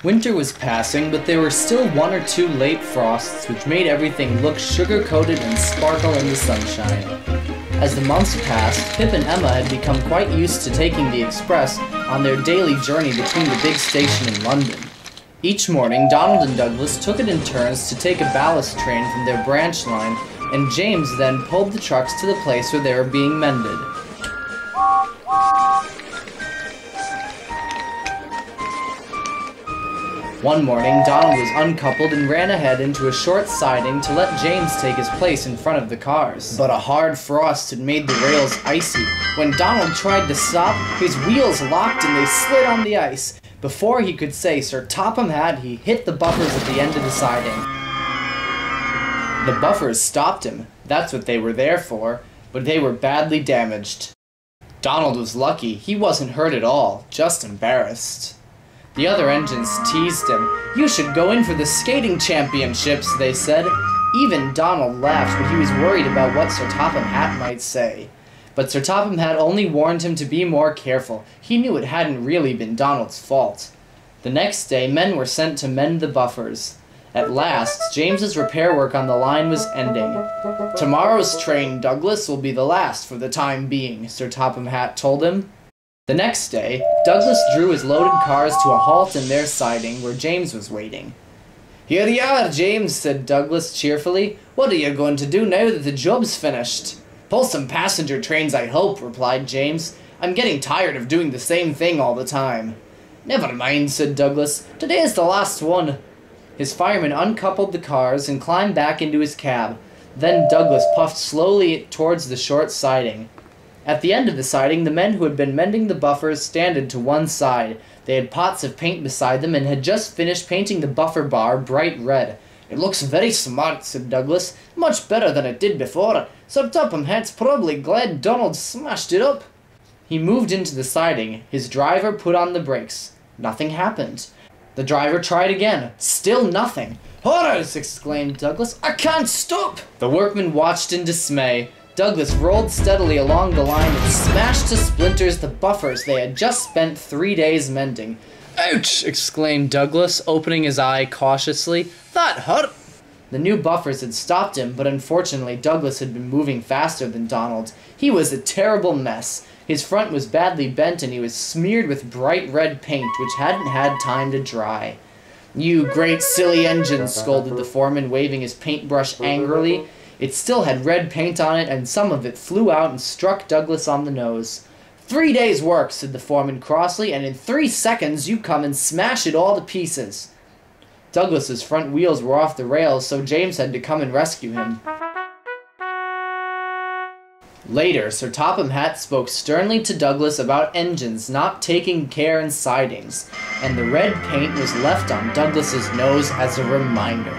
Winter was passing, but there were still one or two late frosts which made everything look sugar-coated and sparkle in the sunshine. As the months passed, Pip and Emma had become quite used to taking the express on their daily journey between the big station in London. Each morning, Donald and Douglas took it in turns to take a ballast train from their branch line, and James then pulled the trucks to the place where they were being mended. One morning, Donald was uncoupled and ran ahead into a short siding to let James take his place in front of the cars. But a hard frost had made the rails icy. When Donald tried to stop, his wheels locked and they slid on the ice. Before he could say Sir Topham Hatt, he hit the buffers at the end of the siding. The buffers stopped him. That's what they were there for, but they were badly damaged. Donald was lucky. He wasn't hurt at all, just embarrassed. The other engines teased him. "You should go in for the skating championships," they said. Even Donald laughed, but he was worried about what Sir Topham Hatt might say. But Sir Topham Hatt only warned him to be more careful. He knew it hadn't really been Donald's fault. The next day, men were sent to mend the buffers. At last, James's repair work on the line was ending. "Tomorrow's train, Douglas, will be the last for the time being," Sir Topham Hatt told him. The next day, Douglas drew his loaded cars to a halt in their siding where James was waiting. "Here you are, James," said Douglas cheerfully. "What are you going to do now that the job's finished?" "Pull some passenger trains, I hope," replied James. "I'm getting tired of doing the same thing all the time." "Never mind," said Douglas. "Today's the last one." His fireman uncoupled the cars and climbed back into his cab. Then Douglas puffed slowly towards the short siding. At the end of the siding, the men who had been mending the buffers standed to one side. They had pots of paint beside them and had just finished painting the buffer bar bright red. "It looks very smart," said Douglas. "Much better than it did before. Sir Topham Hatt's probably glad Donald smashed it up." He moved into the siding. His driver put on the brakes. Nothing happened. The driver tried again. Still nothing. "Horrors!" exclaimed Douglas. "I can't stop!" The workmen watched in dismay. Douglas rolled steadily along the line and smashed to splinters the buffers they had just spent 3 days mending. "Ouch!" exclaimed Douglas, opening his eye cautiously. "That hurt!" The new buffers had stopped him, but unfortunately Douglas had been moving faster than Donald. He was a terrible mess. His front was badly bent and he was smeared with bright red paint which hadn't had time to dry. "You great silly engine," scolded the foreman, waving his paintbrush angrily. It still had red paint on it, and some of it flew out and struck Douglas on the nose. "3 days' work," said the foreman crossly, "and in 3 seconds you come and smash it all to pieces." Douglas's front wheels were off the rails, so James had to come and rescue him. Later, Sir Topham Hatt spoke sternly to Douglas about engines not taking care in sidings, and the red paint was left on Douglas's nose as a reminder.